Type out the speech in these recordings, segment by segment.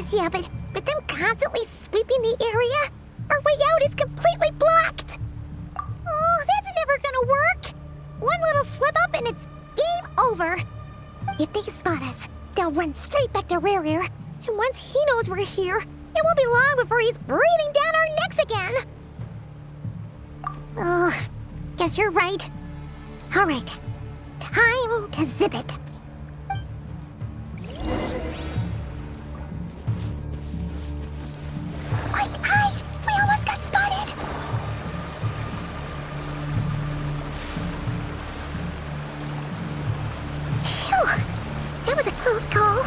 us yet, but them constantly sweeping the area, our way out is completely blocked. Oh, that's never gonna work. One little slip up and it's game over. If they spot us, they'll run straight back to Rare. And once he knows we're here, it won't be long before he's breathing down our necks again. Oh, guess you're right. Alright, time to zip it. Quick, hide! We almost got spotted! Phew, that was a close call.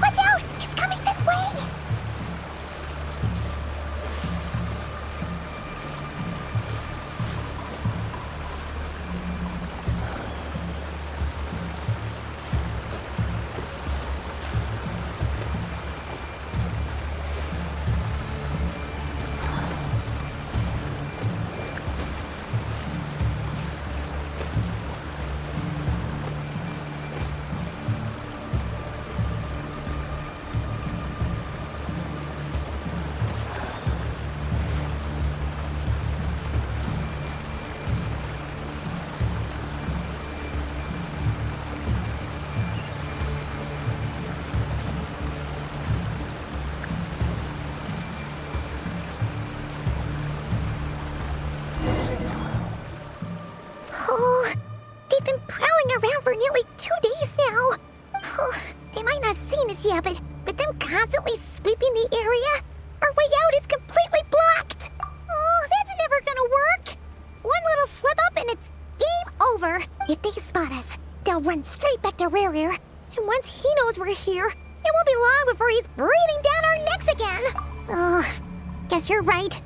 Watch out! He's coming this way! Oh, they've been prowling around for nearly 2 days now. Oh, they might not have seen us yet, but them constantly sweeping the area, our way out is completely blocked. Oh, that's never gonna work. One little slip up and it's game over. If they spot us, they'll run straight back to Rare. And once he knows we're here, it won't be long before he's breathing down our necks again. Oh, guess you're right.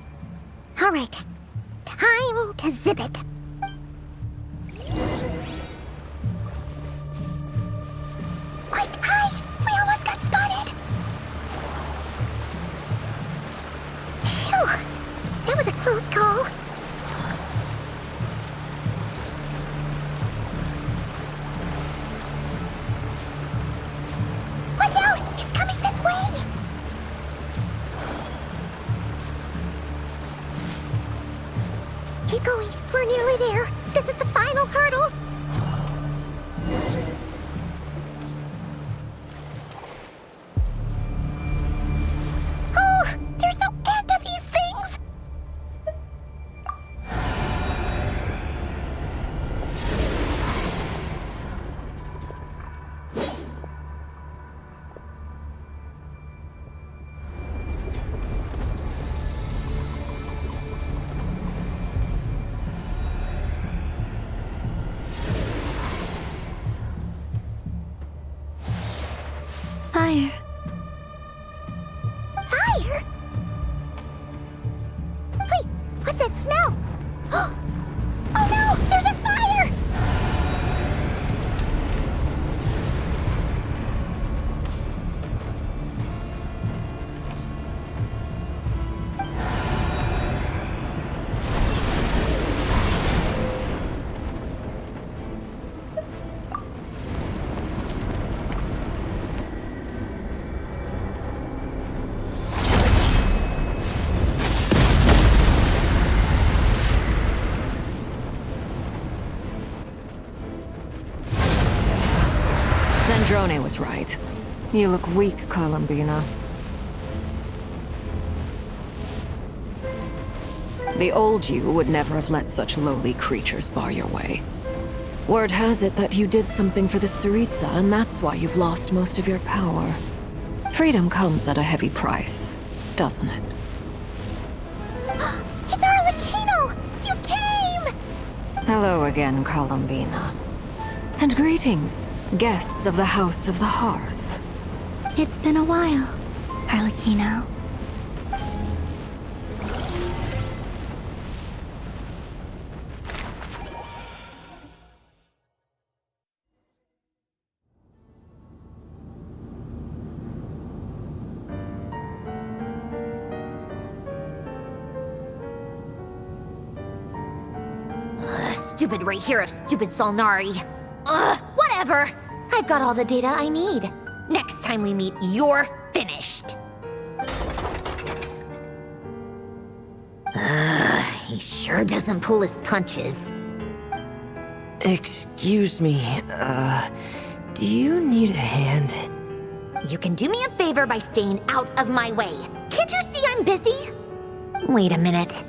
Alright, time to zip it. Quick, hide! We almost got spotted! Phew, that was a close call. Watch out! He's coming this way! Keep going. We're nearly there. This is the final hurdle. Oh, there's no end to these things. Fire. Fire? Wait, what's that smell? Oh no, there's a fire! Drone was right. You look weak, Columbina. The old you would never have let such lowly creatures bar your way. Word has it that you did something for the Tsaritsa, and that's why you've lost most of your power. Freedom comes at a heavy price, doesn't it? It's Arlecchino! You came! Hello again, Columbina. And greetings, guests of the House of the Hearth. It's been a while, Arlecchino. stupid right here of stupid Solnari. Ugh, whatever. I've got all the data I need. Next time we meet, you're finished. He sure doesn't pull his punches. Excuse me, do you need a hand? You can do me a favor by staying out of my way. Can't you see I'm busy? Wait a minute.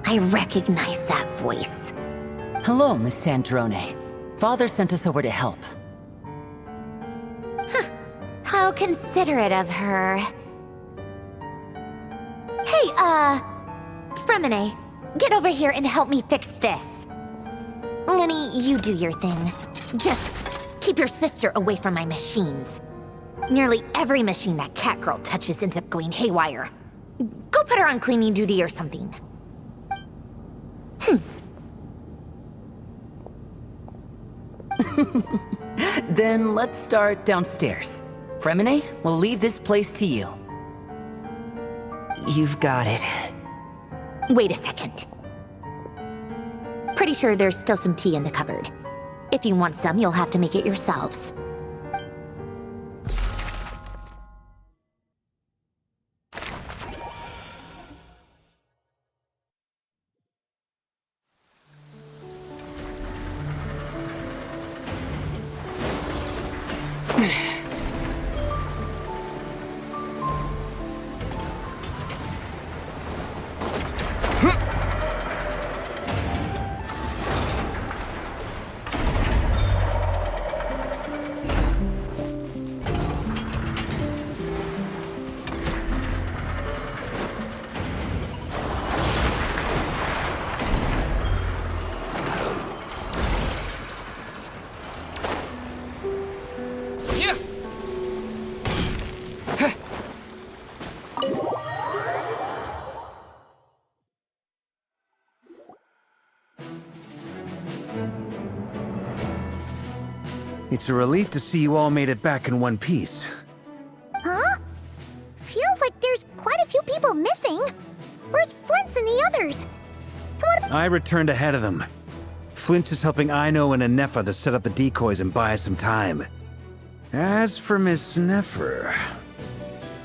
I recognize that voice. Hello, Miss Sandrone. Father sent us over to help. How considerate of her. Hey, Fremine, get over here and help me fix this. Lenny, you do your thing. Just keep your sister away from my machines. Nearly every machine that cat girl touches ends up going haywire. Go put her on cleaning duty or something. Then let's start downstairs. Fremine, we'll leave this place to you. You've got it. Wait a second. Pretty sure there's still some tea in the cupboard. If you want some, you'll have to make it yourselves. It's a relief to see you all made it back in one piece. Huh? Feels like there's quite a few people missing. Where's Flint's and the others? I returned ahead of them. Flint is helping Aino and Anefa to set up the decoys and buy some time. As for Miss Nefer...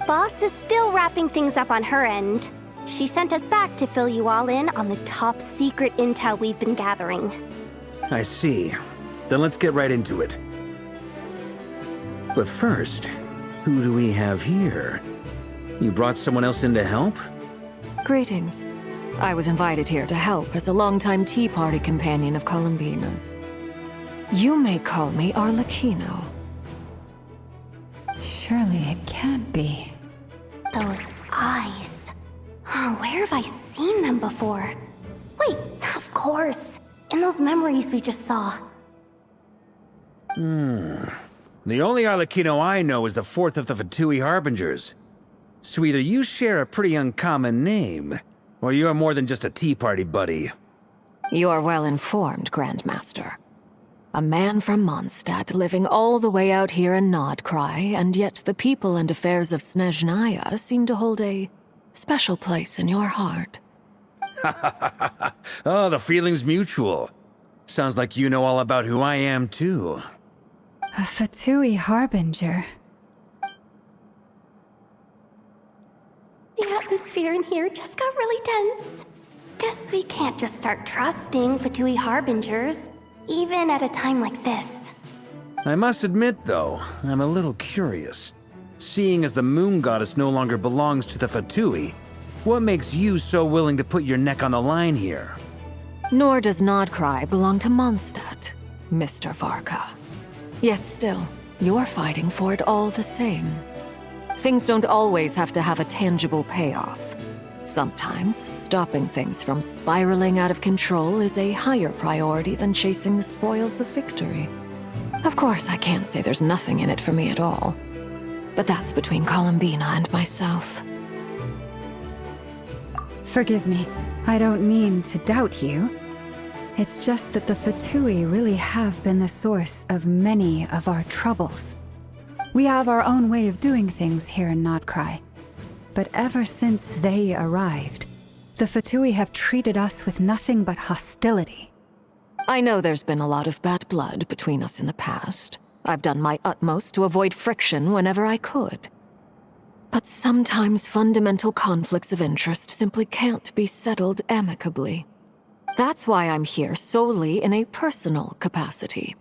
Boss is still wrapping things up on her end. She sent us back to fill you all in on the top secret intel we've been gathering. I see. Then let's get right into it. But first, who do we have here? You brought someone else in to help? Greetings. I was invited here to help as a longtime Tea Party companion of Columbina's. You may call me Arlecchino. Surely it can't be. Those eyes. Oh, where have I seen them before? Wait, of course. In those memories we just saw. The only Arlecchino I know is the fourth of the Fatui Harbingers. So either you share a pretty uncommon name, or you're more than just a Tea Party buddy. You are well informed, Grandmaster. A man from Mondstadt living all the way out here in Nodcry, and yet the people and affairs of Snezhnaya seem to hold a special place in your heart. Oh, the feeling's mutual. Sounds like you know all about who I am, too. A Fatui Harbinger. The atmosphere in here just got really tense. Guess we can't just start trusting Fatui Harbingers, even at a time like this. I must admit, though, I'm a little curious. Seeing as the Moon Goddess no longer belongs to the Fatui, what makes you so willing to put your neck on the line here? Nor does Nodcry belong to Mondstadt, Mr. Varka. Yet still, you're fighting for it all the same. Things don't always have to have a tangible payoff. Sometimes, stopping things from spiraling out of control is a higher priority than chasing the spoils of victory. Of course, I can't say there's nothing in it for me at all. But that's between Columbina and myself. Forgive me, I don't mean to doubt you. It's just that the Fatui really have been the source of many of our troubles. We have our own way of doing things here in Nodcry. But ever since they arrived, the Fatui have treated us with nothing but hostility. I know there's been a lot of bad blood between us in the past. I've done my utmost to avoid friction whenever I could. But sometimes fundamental conflicts of interest simply can't be settled amicably. That's why I'm here solely in a personal capacity.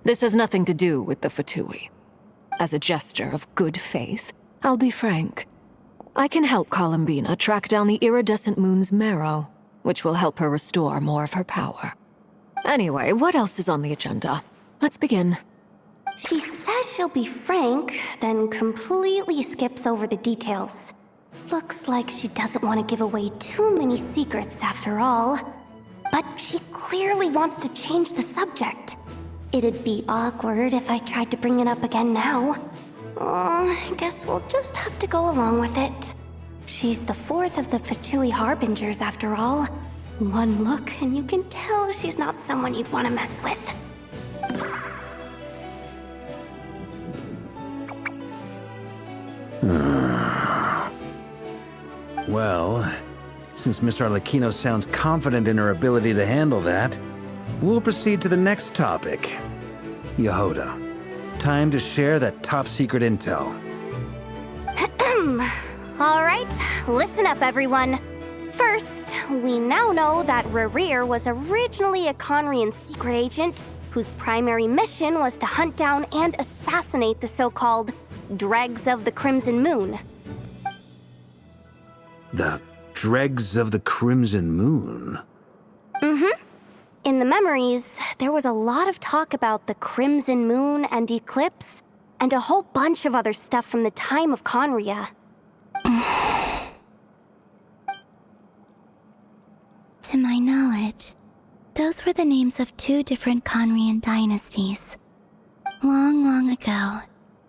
This has nothing to do with the Fatui. As a gesture of good faith, I'll be frank. I can help Columbina track down the iridescent moon's marrow, which will help her restore more of her power. Anyway, what else is on the agenda? Let's begin. She says she'll be frank, then completely skips over the details. Looks like she doesn't want to give away too many secrets after all. But she clearly wants to change the subject. It'd be awkward if I tried to bring it up again now. I guess we'll just have to go along with it. She's the fourth of the Fatui Harbingers after all. One look and you can tell she's not someone you'd want to mess with. Well, since Miss Arlecchino sounds confident in her ability to handle that, we'll proceed to the next topic. Yehoda, time to share that top-secret intel. Alright, listen up everyone. First, we now know that Rerir was originally a Conrian secret agent whose primary mission was to hunt down and assassinate the so-called Dregs of the Crimson Moon. The Dregs of the Crimson Moon? In the memories, there was a lot of talk about the Crimson Moon and Eclipse, and a whole bunch of other stuff from the time of Conria. To my knowledge, those were the names of two different Conrian dynasties. Long, long ago,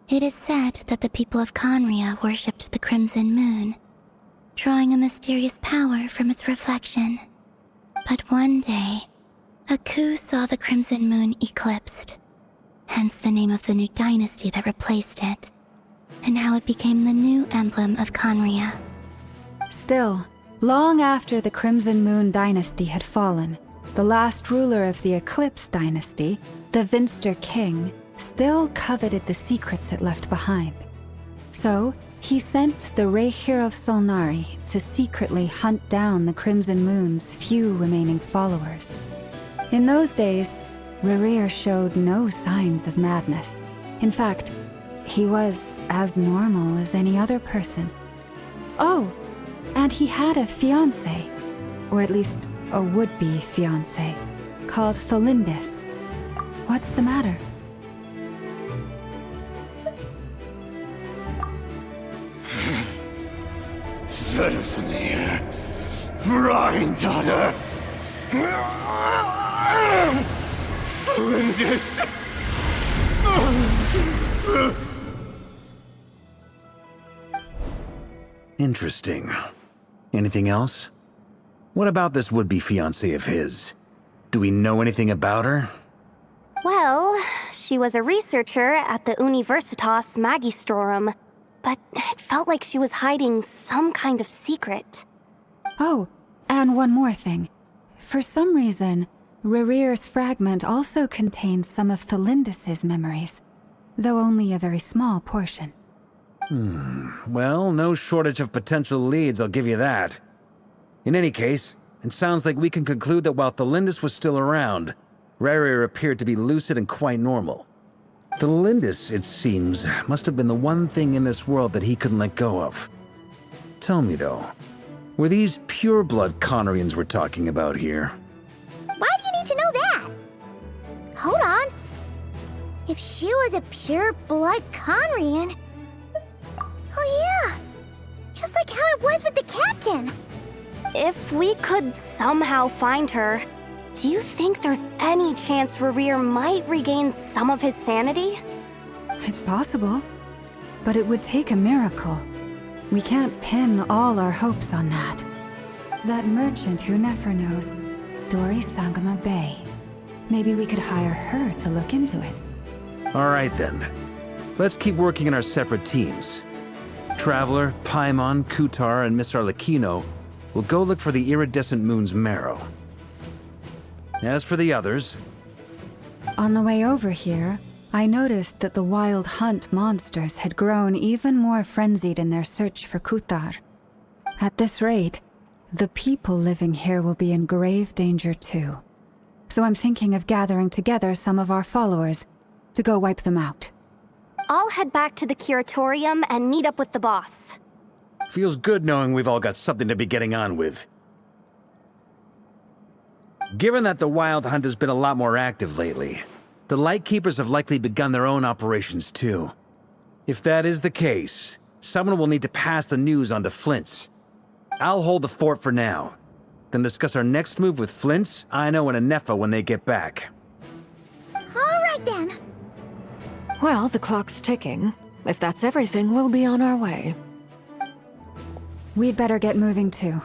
it is said that the people of Conria worshipped the Crimson Moon, drawing a mysterious power from its reflection. But one day, a coup saw the Crimson Moon eclipsed, hence the name of the new dynasty that replaced it, and how it became the new emblem of Conria. Still, long after the Crimson Moon dynasty had fallen, the last ruler of the Eclipse dynasty, the Vinster King, still coveted the secrets it left behind. So, he sent the Rehir of Solnari to secretly hunt down the Crimson Moon's few remaining followers. In those days, Rerir showed no signs of madness. In fact, he was as normal as any other person. Oh, and he had a fiancé, or at least a would-be fiancé, called Tholindis. What's the matter? Verfnir, Rheindaughter, Flinders. Interesting. Anything else? What about this would-be fiancé of his? Do we know anything about her? Well, she was a researcher at the Universitas Magistrorum, but it felt like she was hiding some kind of secret. Oh, and one more thing. For some reason, Rerir's fragment also contains some of Tholindis' memories, though only a very small portion. Well, no shortage of potential leads, I'll give you that. In any case, it sounds like we can conclude that while Tholindis was still around, Rerir appeared to be lucid and quite normal. Tholindis, it seems, must have been the one thing in this world that he couldn't let go of. Tell me though, were these pure-blood Conrians we're talking about here? Why do you need to know that? Hold on. If she was a pure-blood Conrian... Oh yeah, just like how it was with the captain. If we could somehow find her, do you think there's any chance Rerir might regain some of his sanity? It's possible, but it would take a miracle. We can't pin all our hopes on that. That merchant who Nefer knows, Dori Sangama Bay. Maybe we could hire her to look into it. All right then. Let's keep working in our separate teams. Traveler, Paimon, Kutar, and Miss Arlecchino will go look for the iridescent moon's marrow. As for the others, On the way over here, I noticed that the wild hunt monsters had grown even more frenzied in their search for Kuthar. At this rate, the people living here will be in grave danger too. So I'm thinking of gathering together some of our followers to go wipe them out. I'll head back to the curatorium and meet up with the boss. feels good knowing we've all got something to be getting on with. Given that the Wild Hunt has been a lot more active lately, the Lightkeepers have likely begun their own operations too. If that is the case, someone will need to pass the news on to Flint's. I'll hold the fort for now, then discuss our next move with Flint's, Aino, and Anefa when they get back. All right then. Well, the clock's ticking. If that's everything, we'll be on our way. We'd better get moving too.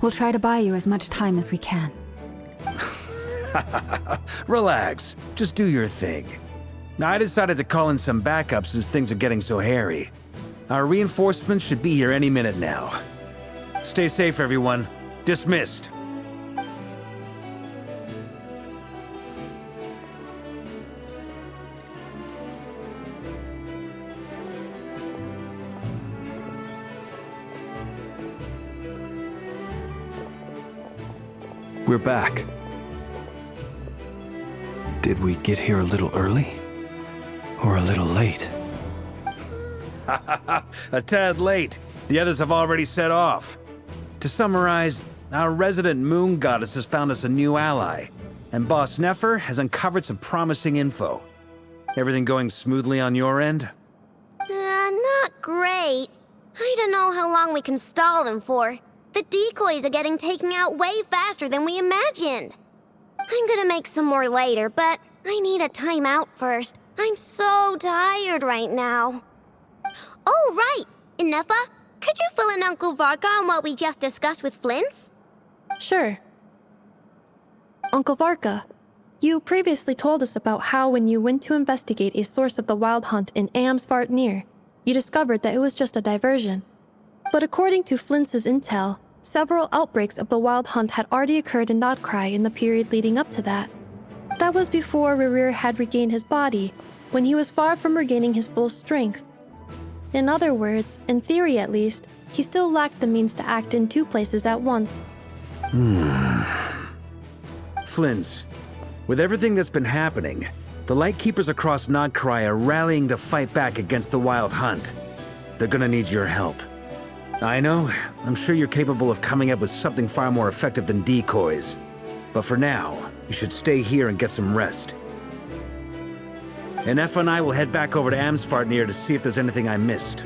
We'll try to buy you as much time as we can. Relax, just do your thing. I decided to call in some backup since things are getting so hairy. Our reinforcements should be here any minute now. Stay safe, everyone. Dismissed. We're back. Did we get here a little early? Or a little late? A tad late. The others have already set off. To summarize, our resident moon goddess has found us a new ally, and Boss Nefer has uncovered some promising info. Everything going smoothly on your end? Not great. I don't know how long we can stall them for. The decoys are getting taken out way faster than we imagined. I'm gonna make some more later, but I need a timeout first. I'm so tired right now. Oh, right! Inefa, could you fill in Uncle Varka on what we just discussed with Flint's? Sure. Uncle Varka, you previously told us about how when you went to investigate a source of the Wild Hunt in Amsvartnir, you discovered that it was just a diversion. But according to Flint's intel, several outbreaks of the Wild Hunt had already occurred in Nodcry in the period leading up to that. That was before Rerir had regained his body, when he was far from regaining his full strength. In other words, in theory at least, he still lacked the means to act in two places at once. Flint's, with everything that's been happening, the Lightkeepers across Nodcry are rallying to fight back against the Wild Hunt. They're gonna need your help. I know, I'm sure you're capable of coming up with something far more effective than decoys. But for now, you should stay here and get some rest. Anefa and I will head back over to Amsvartnir to see if there's anything I missed.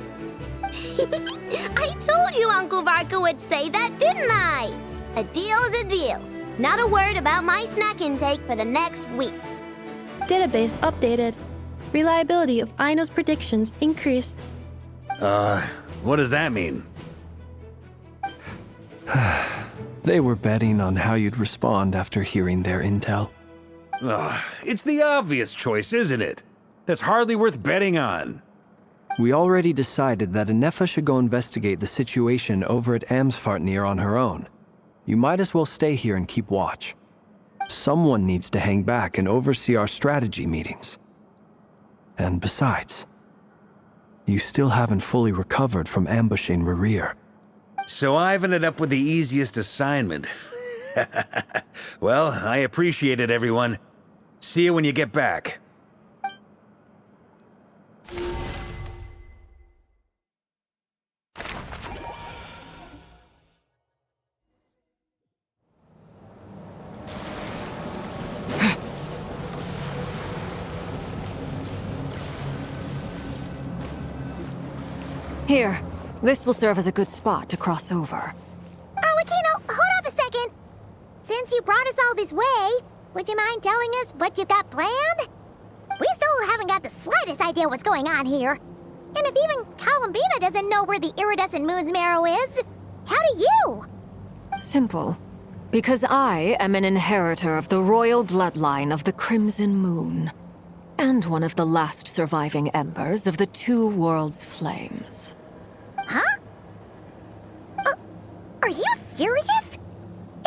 I told you Uncle Varka would say that, didn't I? A deal's a deal. Not a word about my snack intake for the next week. Database updated. Reliability of Aino's predictions increased. What does that mean? They were betting on how you'd respond after hearing their intel. It's the obvious choice, isn't it? That's hardly worth betting on. We already decided that Anefa should go investigate the situation over at Amsvartnir on her own. You might as well stay here and keep watch. Someone needs to hang back and oversee our strategy meetings. And besides, you still haven't fully recovered from ambushing Rerir. So I've ended up with the easiest assignment. Well, I appreciate it, everyone. See you when you get back. Here, this will serve as a good spot to cross over. Arlecchino, hold up a second. Since you brought us all this way, would you mind telling us what you've got planned? We still haven't got the slightest idea what's going on here. And if even Columbina doesn't know where the iridescent moon's marrow is, how do you? Simple. Because I am an inheritor of the royal bloodline of the Crimson Moon, and one of the last surviving embers of the Two Worlds' flames. Huh? Are you serious?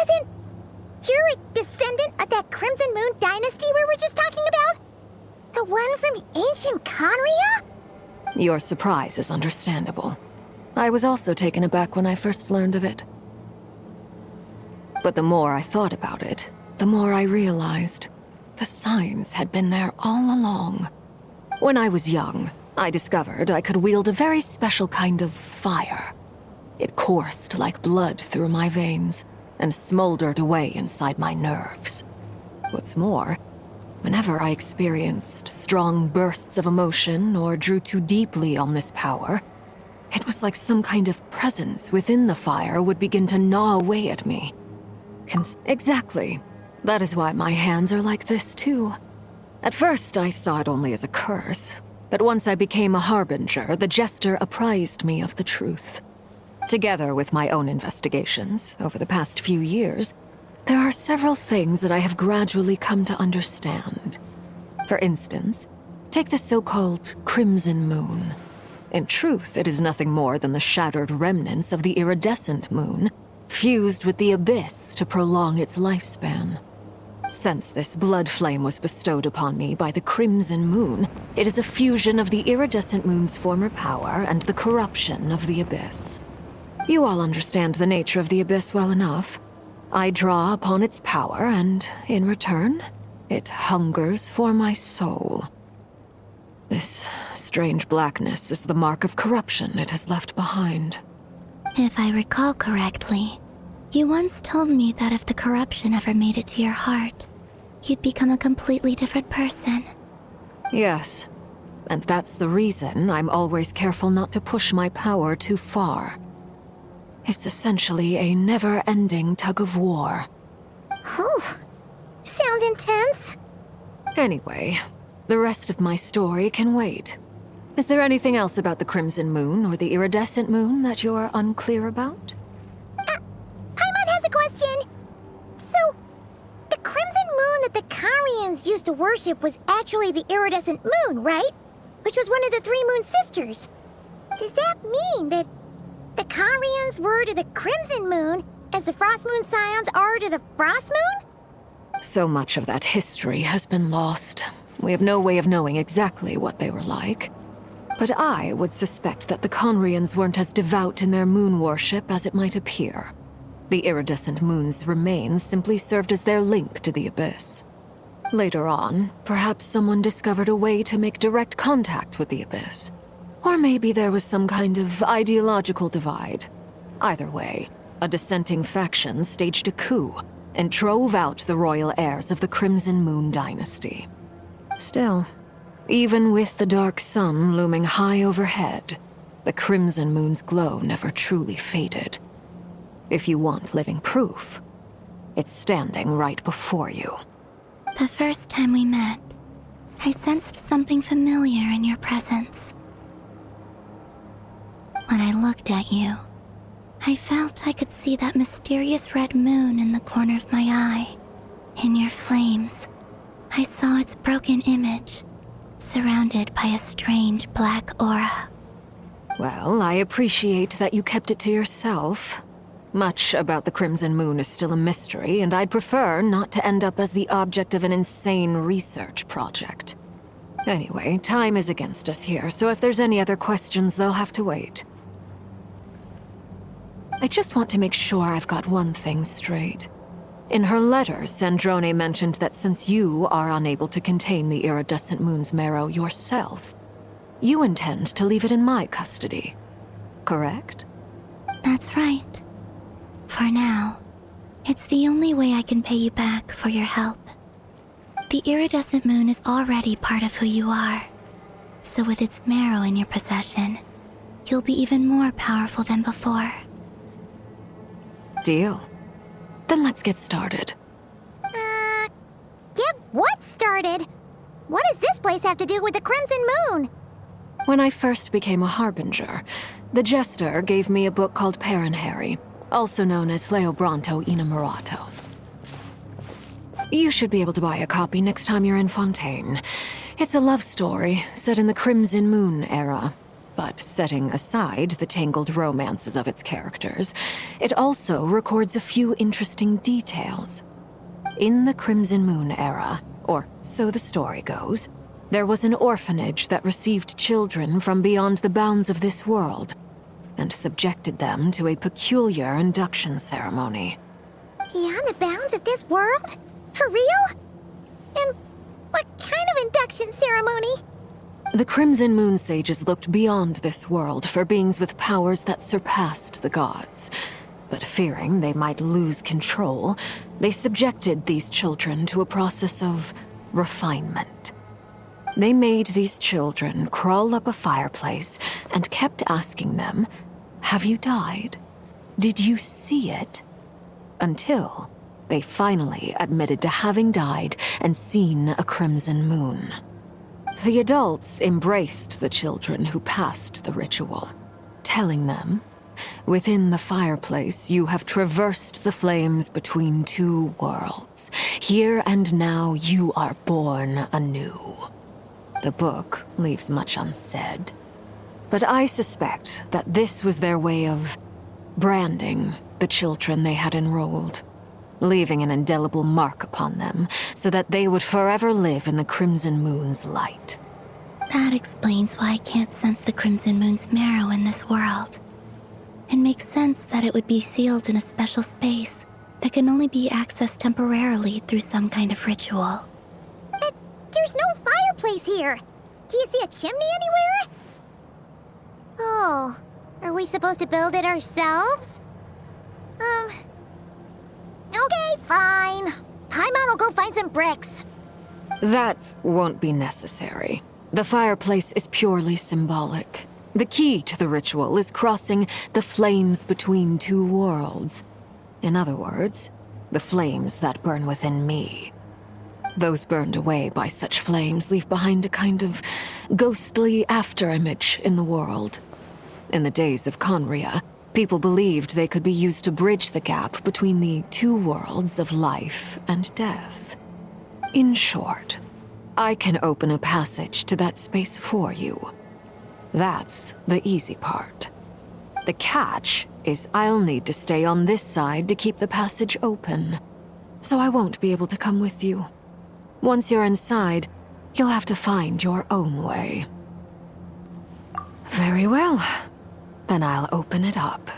Isn't you're a descendant of that that Crimson Moon dynasty we were just talking about? The one from ancient Conria? Your surprise is understandable. I was also taken aback when I first learned of it. But the more I thought about it, the more I realized the signs had been there all along. When I was young, I discovered I could wield a very special kind of fire. It coursed like blood through my veins and smoldered away inside my nerves. What's more, whenever I experienced strong bursts of emotion or drew too deeply on this power, it was like some kind of presence within the fire would begin to gnaw away at me. Exactly. That is why my hands are like this, too. At first, I saw it only as a curse, but once I became a harbinger, the jester apprised me of the truth. Together with my own investigations over the past few years, there are several things that I have gradually come to understand. For instance, take the so-called Crimson Moon. In truth, it is nothing more than the shattered remnants of the iridescent moon, fused with the abyss to prolong its lifespan. Since this blood flame was bestowed upon me by the Crimson Moon, it is a fusion of the iridescent moon's former power and the corruption of the abyss. You all understand the nature of the abyss well enough. I draw upon its power, and in return, it hungers for my soul. This strange blackness is the mark of corruption it has left behind. If I recall correctly, you once told me that if the corruption ever made it to your heart, you'd become a completely different person. Yes, and that's the reason I'm always careful not to push my power too far. It's essentially a never-ending tug of war. Whew. Sounds intense. Anyway, the rest of my story can wait. Is there anything else about the Crimson Moon or the iridescent moon that you're unclear about? Paimon has a question. So, the Crimson Moon that the Carians used to worship was actually the iridescent moon, right? Which was one of the three moon sisters. Does that mean that the Carians were to the Crimson Moon as the Frost Moon Scions are to the Frost Moon? So much of that history has been lost. We have no way of knowing exactly what they were like. But I would suspect that the Conrians weren't as devout in their moon worship as it might appear. The iridescent moon's remains simply served as their link to the abyss. Later on, perhaps someone discovered a way to make direct contact with the abyss. Or maybe there was some kind of ideological divide. Either way, a dissenting faction staged a coup and drove out the royal heirs of the Crimson Moon dynasty. Still, even with the dark sun looming high overhead, the Crimson Moon's glow never truly faded. If you want living proof, it's standing right before you. The first time we met, I sensed something familiar in your presence. When I looked at you, I felt I could see that mysterious red moon in the corner of my eye. In your flames, I saw its broken image, surrounded by a strange black aura. Well, I appreciate that you kept it to yourself. Much about the Crimson Moon is still a mystery, and I'd prefer not to end up as the object of an insane research project. Anyway, time is against us here, so if there's any other questions, they'll have to wait. I just want to make sure I've got one thing straight. In her letter, Sandrone mentioned that since you are unable to contain the iridescent moon's marrow yourself, you intend to leave it in my custody. Correct? That's right. For now, it's the only way I can pay you back for your help. The iridescent moon is already part of who you are, so with its marrow in your possession, you'll be even more powerful than before. Deal. Then let's get started. Get what started? What does this place have to do with the Crimson Moon? When I first became a harbinger, the jester gave me a book called Parenheri, also known as Leobranto Inamorato. You should be able to buy a copy next time you're in Fontaine. It's a love story set in the Crimson Moon era, but setting aside the tangled romances of its characters, it also records a few interesting details. In the Crimson Moon era, or so the story goes, there was an orphanage that received children from beyond the bounds of this world, and subjected them to a peculiar induction ceremony. Beyond the bounds of this world? For real? And what kind of induction ceremony? The Crimson Moon sages looked beyond this world for beings with powers that surpassed the gods. But fearing they might lose control, they subjected these children to a process of refinement. They made these children crawl up a fireplace and kept asking them, "Have you died? Did you see it?" Until they finally admitted to having died and seen a crimson moon. The adults embraced the children who passed the ritual, telling them, "Within the fireplace, you have traversed the flames between two worlds. Here and now, you are born anew." The book leaves much unsaid, but I suspect that this was their way of branding the children they had enrolled, leaving an indelible mark upon them so that they would forever live in the Crimson Moon's light. That explains why I can't sense the Crimson Moon's marrow in this world. It makes sense that it would be sealed in a special space that can only be accessed temporarily through some kind of ritual. But there's no fireplace here. Do you see a chimney anywhere? Oh, are we supposed to build it ourselves? Okay, fine. Paimon will go find some bricks. That won't be necessary. The fireplace is purely symbolic. The key to the ritual is crossing the flames between two worlds. In other words, the flames that burn within me. Those burned away by such flames leave behind a kind of ghostly afterimage in the world. In the days of Conria, people believed they could be used to bridge the gap between the two worlds of life and death. In short, I can open a passage to that space for you. That's the easy part. The catch is I'll need to stay on this side to keep the passage open, so I won't be able to come with you. Once you're inside, you'll have to find your own way. Very well. Then I'll open it up.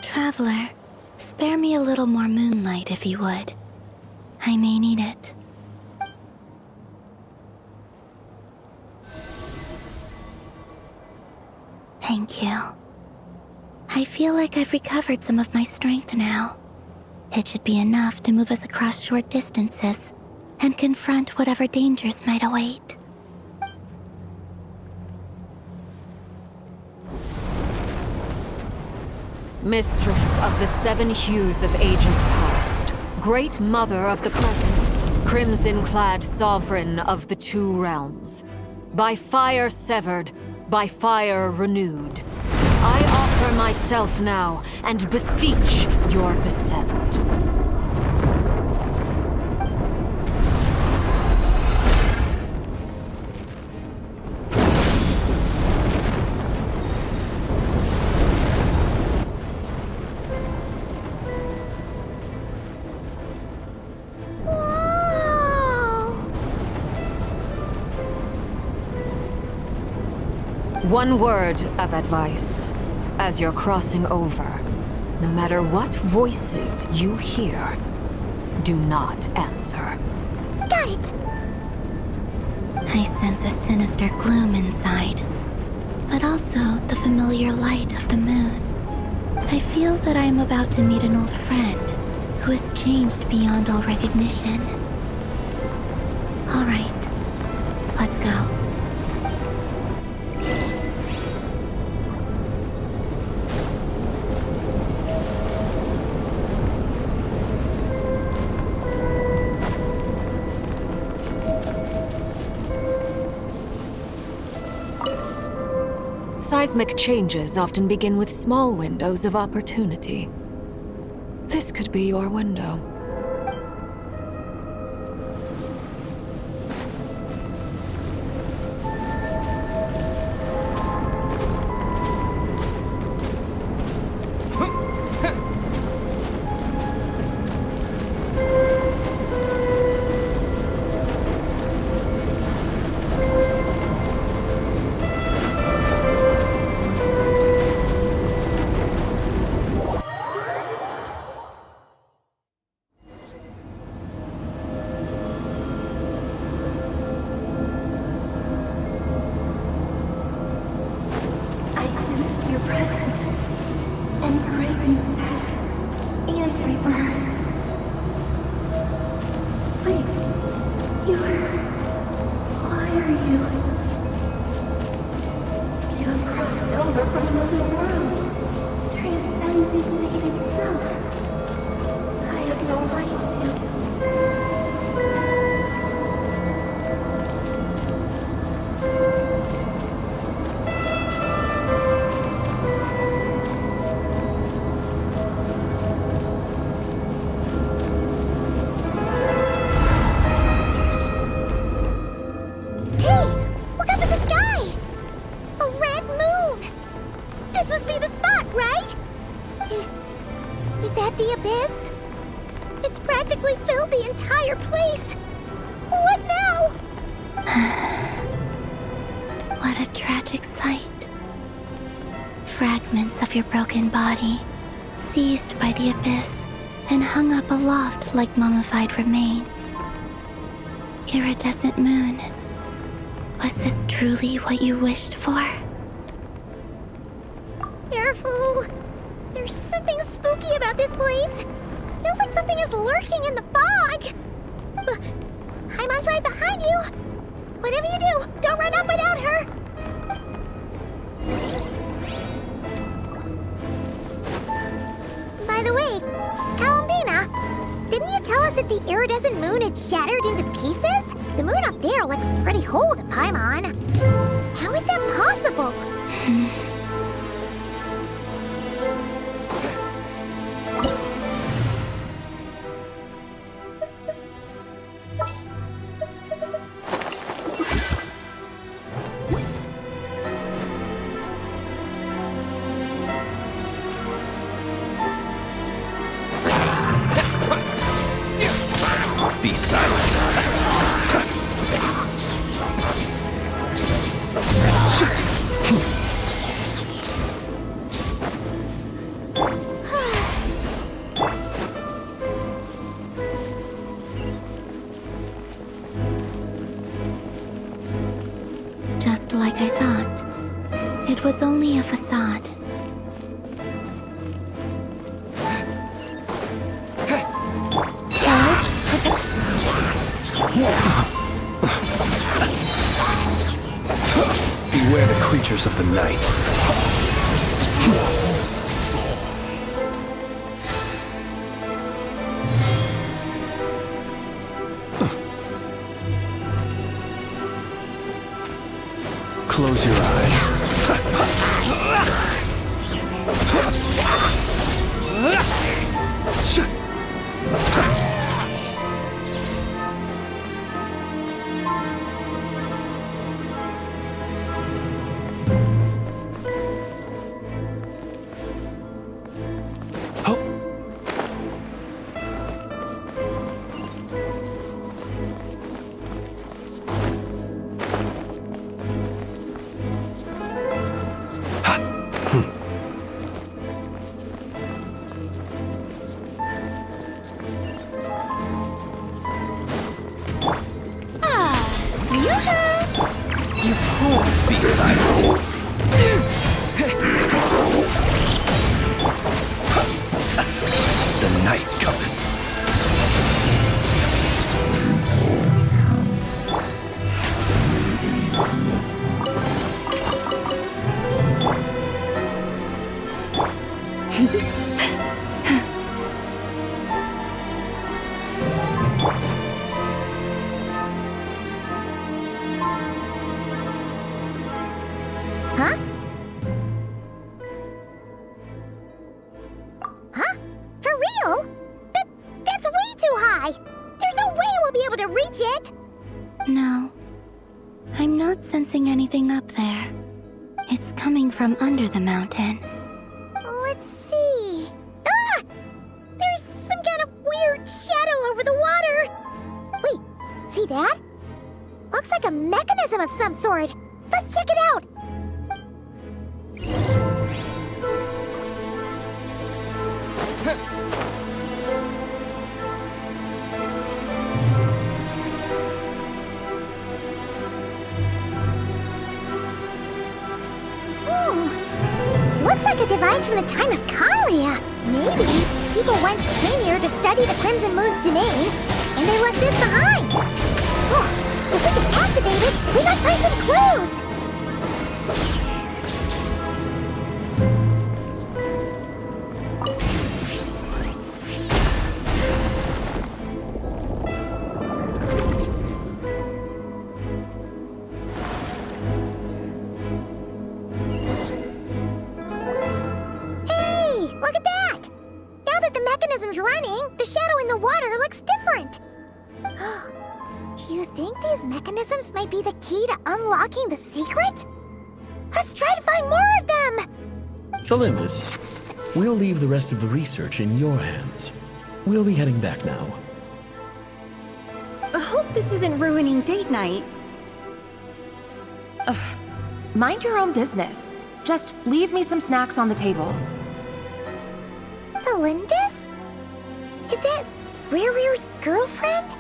Traveler, spare me a little more moonlight if you would. I may need it. Thank you. I feel like I've recovered some of my strength now. It should be enough to move us across short distances and confront whatever dangers might await. Mistress of the seven hues of ages past, great mother of the present, crimson-clad sovereign of the two realms, by fire severed, by fire renewed, I offer myself now and beseech your descent. One word of advice. As you're crossing over, no matter what voices you hear, do not answer. Got it! I sense a sinister gloom inside, but also the familiar light of the moon. I feel that I am about to meet an old friend who has changed beyond all recognition. All right, let's go. Seismic changes often begin with small windows of opportunity. This could be your window. You have crossed over from another world, transcending fate itself. I have no right to. The abyss? It's practically filled the entire place. What now? What a tragic sight. Fragments of your broken body, seized by the abyss, and hung up aloft like mummified remains. Iridescent moon, was this truly what you wished for? Careful. There's something spooky about this place. Feels like something is lurking in the fog. Haimon's right behind you. Whatever you do, don't run off without her. By the way, Columbina, didn't you tell us that the iridescent moon had shattered into pieces? The moon up there looks pretty whole to Paimon. How is that possible? Be silent. Just like I thought. It was only a facade. Beware the creatures of the night. Close your eyes. Be silent. The night cometh. Huh? Huh? For real? That's way too high! There's no way we'll be able to reach it! No. I'm not sensing anything up there. It's coming from under the mountain. Let's see... Ah! There's some kind of weird shadow over the water! Wait, see that? Looks like a mechanism of some sort. Let's check it out! Looks like a device from the time of Kalia. Maybe people once came here to study the Crimson Moon's domain, and they left this behind. Oh, if we can activate it, we might find some You think these mechanisms might be the key to unlocking the secret? Let's try to find more of them! Felindis, we'll leave the rest of the research in your hands. We'll be heading back now. I hope this isn't ruining date night. Ugh. Mind your own business. Just leave me some snacks on the table. Felindis? Is that Rare's girlfriend?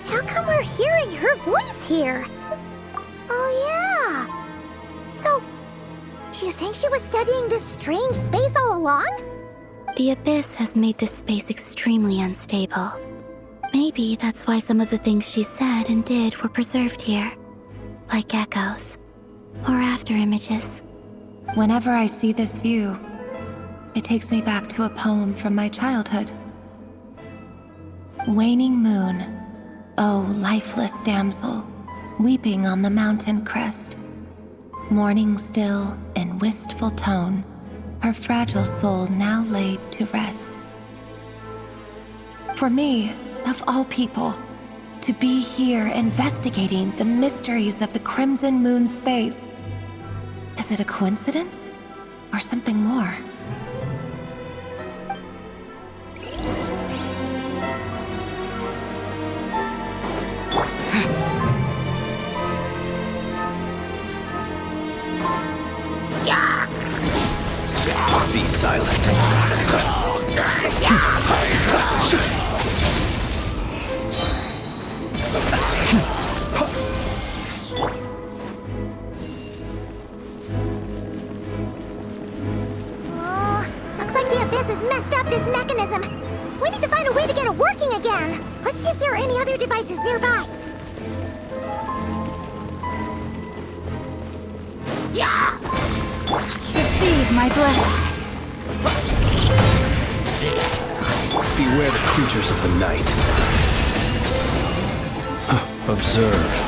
How come we're hearing her voice here? Oh yeah! So, do you think she was studying this strange space all along? The Abyss has made this space extremely unstable. Maybe that's why some of the things she said and did were preserved here. Like echoes. Or after images. Whenever I see this view, it takes me back to a poem from my childhood. Waning moon, oh lifeless damsel, weeping on the mountain crest. Mourning still in wistful tone, her fragile soul now laid to rest. For me, of all people, to be here investigating the mysteries of the Crimson Moon space, is it a coincidence or something more? Be silent. Looks like the Abyss has messed up this mechanism. We need to find a way to get it working again. Let's see if there are any other devices nearby. Receive my blessing. Beware the creatures of the night. Observe.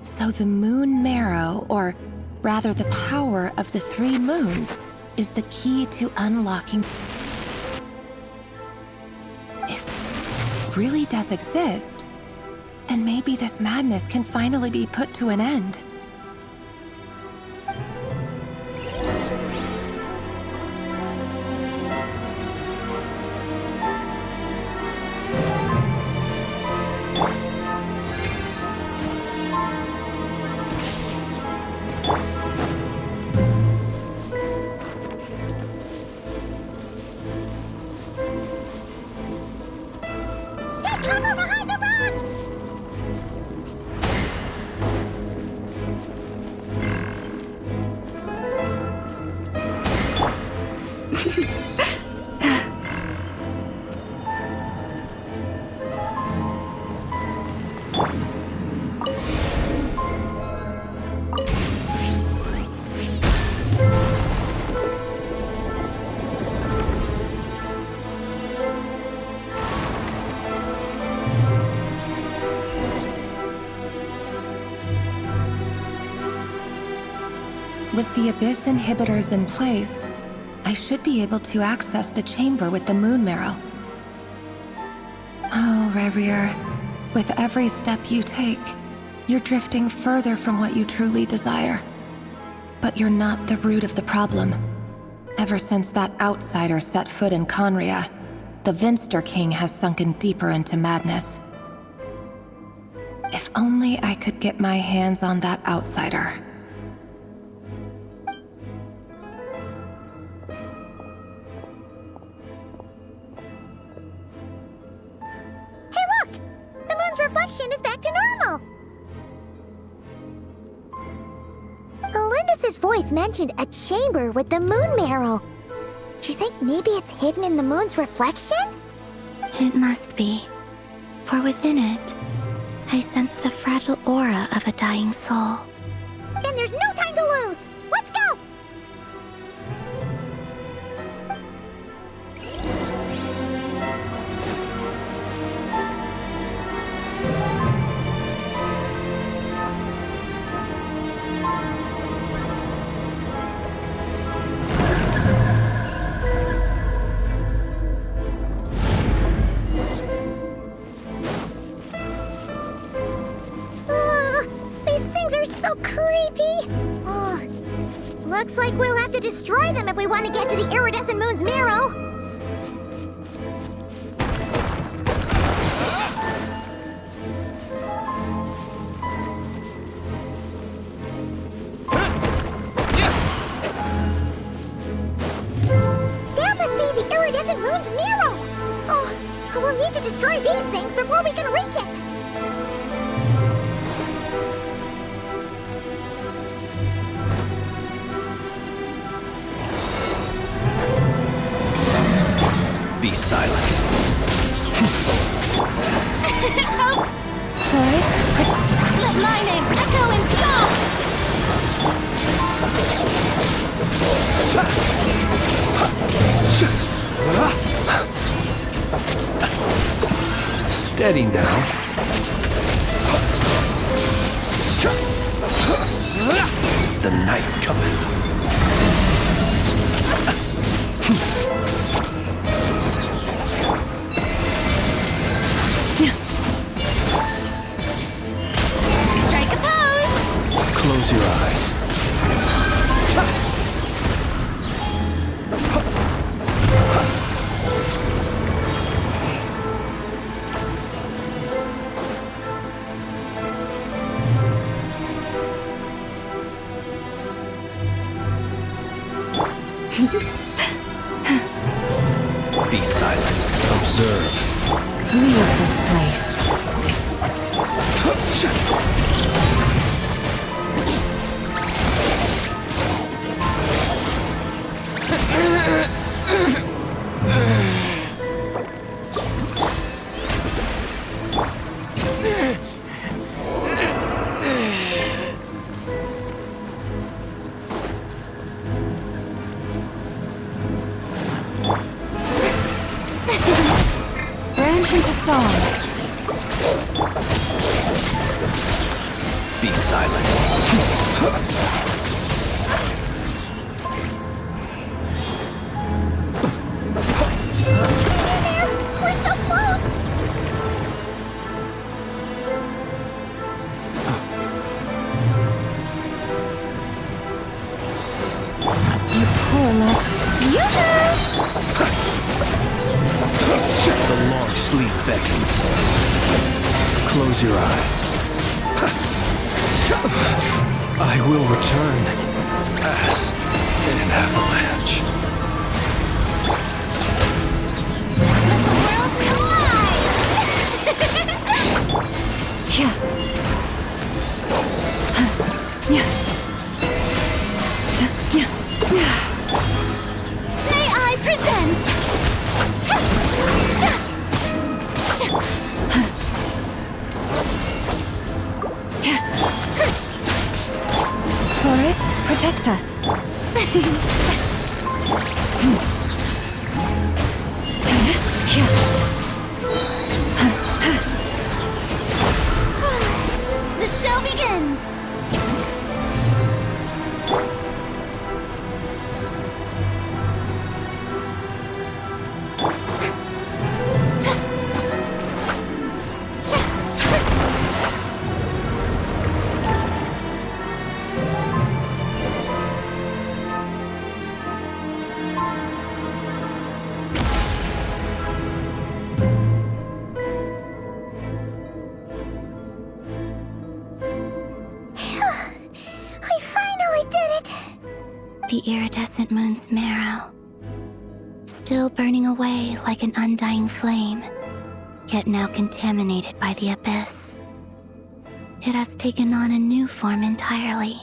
So the moon marrow, or rather the power of the 3 moons, is the key to unlocking. If it really does exist, then maybe this madness can finally be put to an end. With the Abyss inhibitors in place, I should be able to access the chamber with the moon marrow. Oh, Rerir, with every step you take, you're drifting further from what you truly desire. But you're not the root of the problem. Ever since that outsider set foot in Conria, the Vinster King has sunken deeper into madness. If only I could get my hands on that outsider. moon's reflection is back to normal. Lindis's voice mentioned a chamber with the moon marrow. Do you think maybe it's hidden in the moon's reflection? It must be. For within it, I sense the fragile aura of a dying soul. Then there's no time to lose! Let's go! So creepy! Oh, looks like we'll have to destroy them if we want to get to the iridescent moon's marrow. That must be the iridescent moon's marrow! Oh, we'll need to destroy these things before we can reach it! Be silent. Let my name echo in song! Steady now. The night cometh. Strike a pose! Close your eyes. Be silent. Observe. Leave this place. Branch into song. Be silent. We're so close! You poor love. The long sleep beckons. Close your eyes. I will return as an avalanche. May I present? Forest, protect us. The show begins! We finally did it! The iridescent moon's marrow. Still burning away like an undying flame. yet now contaminated by the abyss. It has taken on a new form entirely.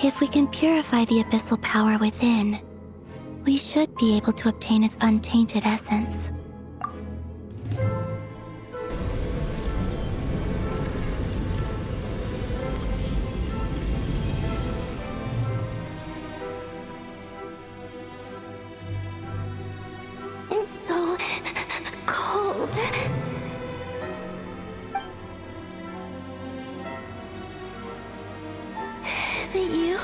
If we can purify the abyssal power within, we should be able to obtain its untainted essence. It's so cold. Is it you?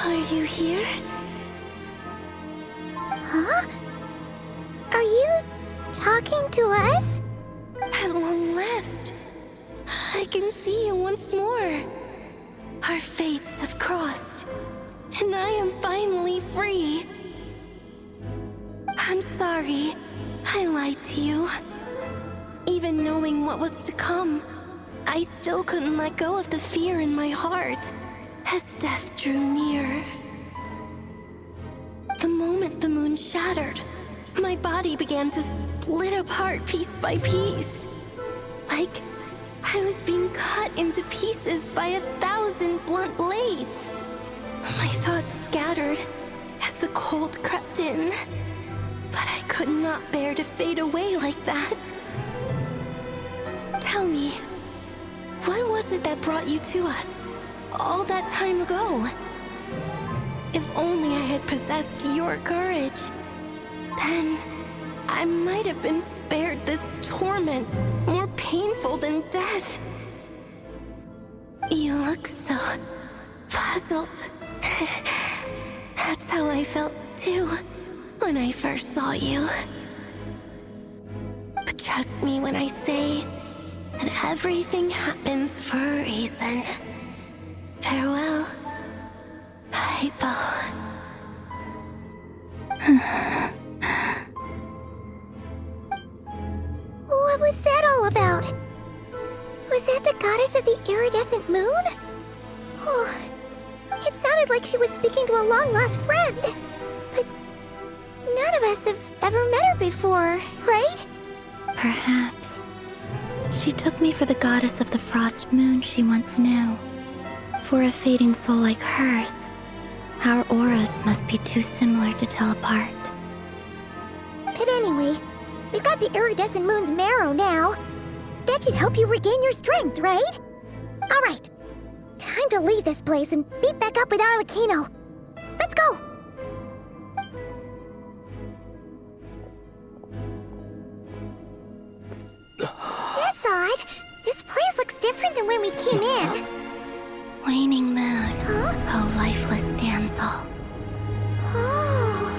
Are you here? Huh? Are you talking to us? At long last, I can see you once more. Our fates have crossed, and I am finally free. I'm sorry, I lied to you. Even knowing what was to come, I still couldn't let go of the fear in my heart as death drew near. The moment the moon shattered, my body began to split apart piece by piece. Like I was being cut into pieces by 1,000 blunt blades. My thoughts scattered as the cold crept in. But I could not bear to fade away like that. Tell me, what was it that brought you to us all that time ago? If only I had possessed your courage, then I might have been spared this torment more painful than death. You look so puzzled. That's how I felt too when I first saw you. But trust me when I say that everything happens for a reason. Farewell, Hypo. What was that all about? Was that the goddess of the iridescent moon? Oh, it sounded like she was speaking to a long-lost friend. But none of us have ever met her before, right? Perhaps. She took me for the goddess of the frost moon she once knew. For a fading soul like hers, our auras must be too similar to tell apart. But anyway, we've got the iridescent moon's marrow now. That should help you regain your strength, right? Alright, time to leave this place and meet back up with Arlecchino. Let's go! That's odd. This place looks different than when we came in. Waning moon, oh lifeless damsel. Oh.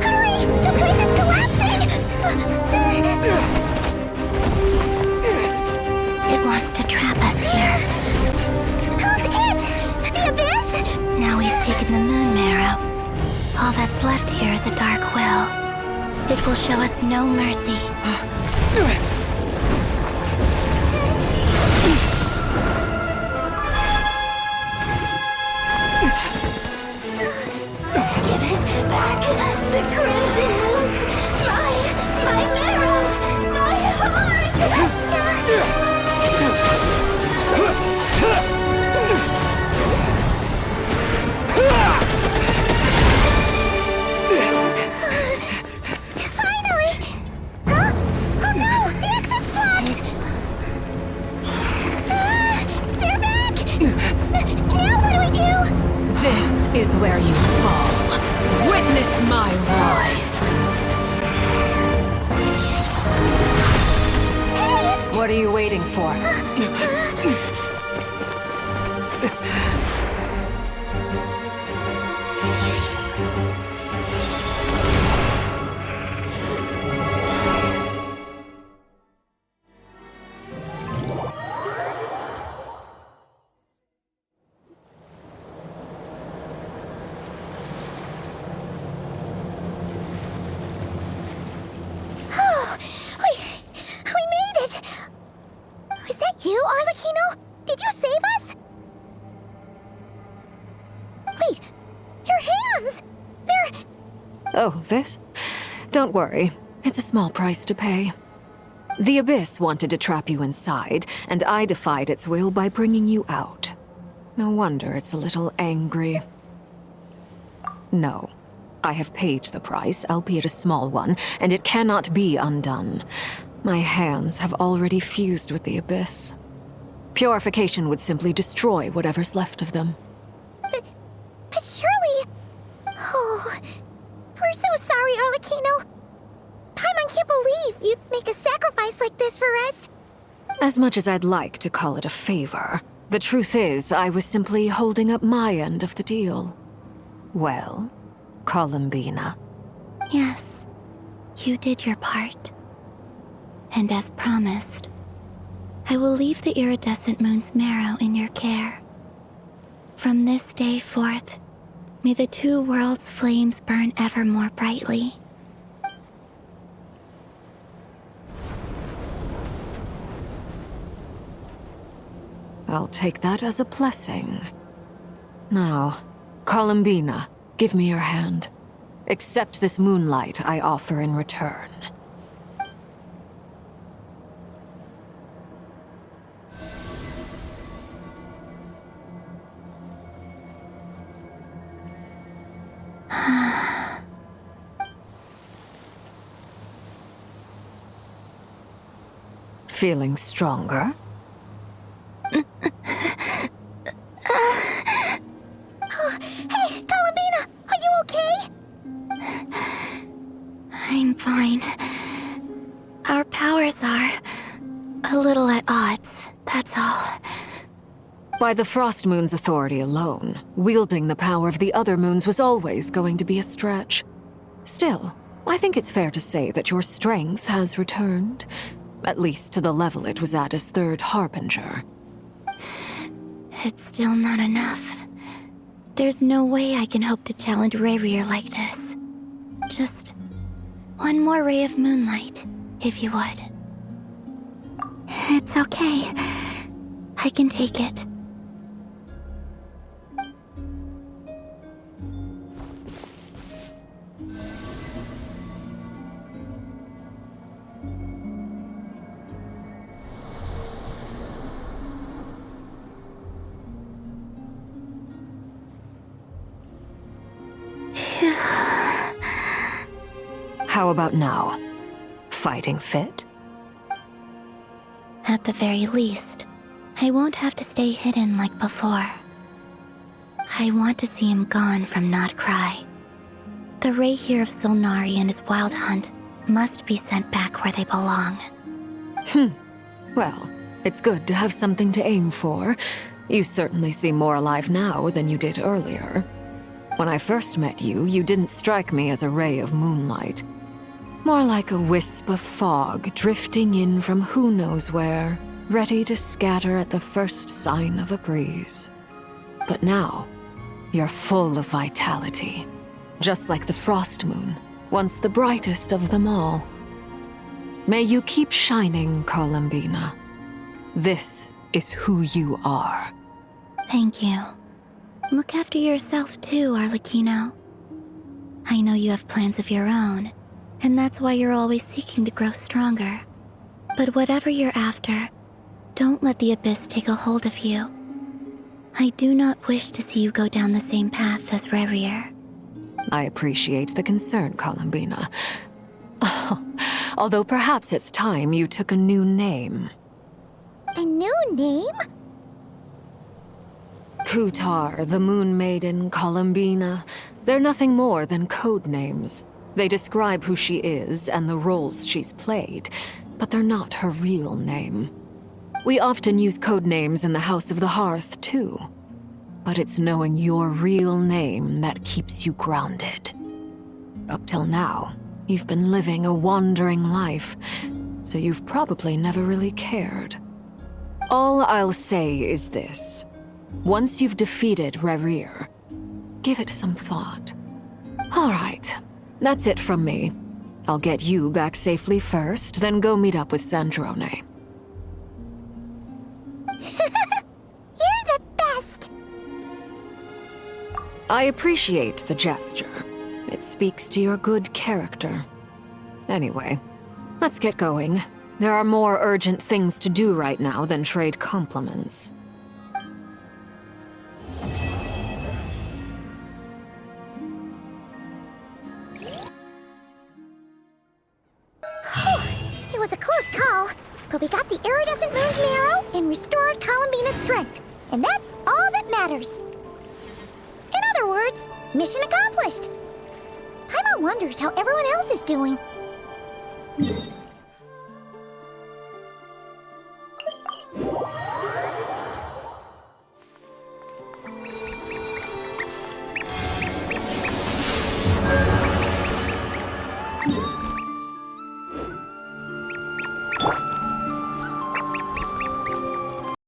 Hurry! The place is collapsing! It wants to trap us here. Who's it? The abyss? Now we've taken the moon marrow. All that's left here is a dark will. It will show us no mercy. Give it back! The crimson moons! My marrow! My heart! Finally! Huh? Oh no! The exit's blocked! They're back! Now what do we do? This is where you fall. Witness my rise. Hey, What are you waiting for? We made it! Was that you, Arlecchino? Did you save us? Oh, this? Don't worry. It's a small price to pay. The Abyss wanted to trap you inside, and I defied its will by bringing you out. No wonder it's a little angry. No. I have paid the price, albeit a small one, and it cannot be undone. My hands have already fused with the Abyss. Purification would simply destroy whatever's left of them. But surely... Oh, we're so sorry, Arlecchino. Paimon can't believe you'd make a sacrifice like this for us. As much as I'd like to call it a favor, the truth is I was simply holding up my end of the deal. Well, Columbina. Yes, you did your part. And as promised, I will leave the iridescent moon's marrow in your care. From this day forth, may the two worlds' flames burn ever more brightly. I'll take that as a blessing. Now, Columbina, give me your hand. Accept this moonlight I offer in return. Feeling stronger? Hey, Columbina, are you okay? I'm fine. Our powers are a little at odds, that's all. By the Frost Moon's authority alone, wielding the power of the other moons was always going to be a stretch. Still, I think it's fair to say that your strength has returned, at least to the level it was at as Third Harbinger. It's still not enough. There's no way I can hope to challenge Rayrier like this. Just one more ray of moonlight, if you would. It's okay. I can take it. How about now? Fighting fit? At the very least, I won't have to stay hidden like before. I want to see him gone from Not Cry. The Rayrier of Solnari and his wild hunt must be sent back where they belong. Well, it's good to have something to aim for. You certainly seem more alive now than you did earlier. When I first met you, you didn't strike me as a ray of moonlight. More like a wisp of fog drifting in from who knows where, ready to scatter at the first sign of a breeze. But now, you're full of vitality, just like the Frost Moon, once the brightest of them all. May you keep shining, Columbina. This is who you are. Thank you. Look after yourself too, Arlecchino. I know you have plans of your own, and that's why you're always seeking to grow stronger. But whatever you're after, don't let the Abyss take a hold of you. I do not wish to see you go down the same path as Rayrier. I appreciate the concern, Columbina. Although perhaps it's time you took a new name. A new name? Kutar, the Moon Maiden, Columbina, they're nothing more than code names. They describe who she is and the roles she's played, but they're not her real name. We often use code names in the House of the Hearth, too. But it's knowing your real name that keeps you grounded. Up till now, you've been living a wandering life, so you've probably never really cared. All I'll say is this. Once you've defeated Rayrier, give it some thought. All right, that's it from me. I'll get you back safely first, then go meet up with Sandrone. You're the best! I appreciate the gesture. It speaks to your good character. Anyway, let's get going. There are more urgent things to do right now than trade compliments. It was a close call, but we got the iridescent moon's marrow and restored Columbina's strength, and that's all that matters. In other words, mission accomplished. Paimon wonders how everyone else is doing.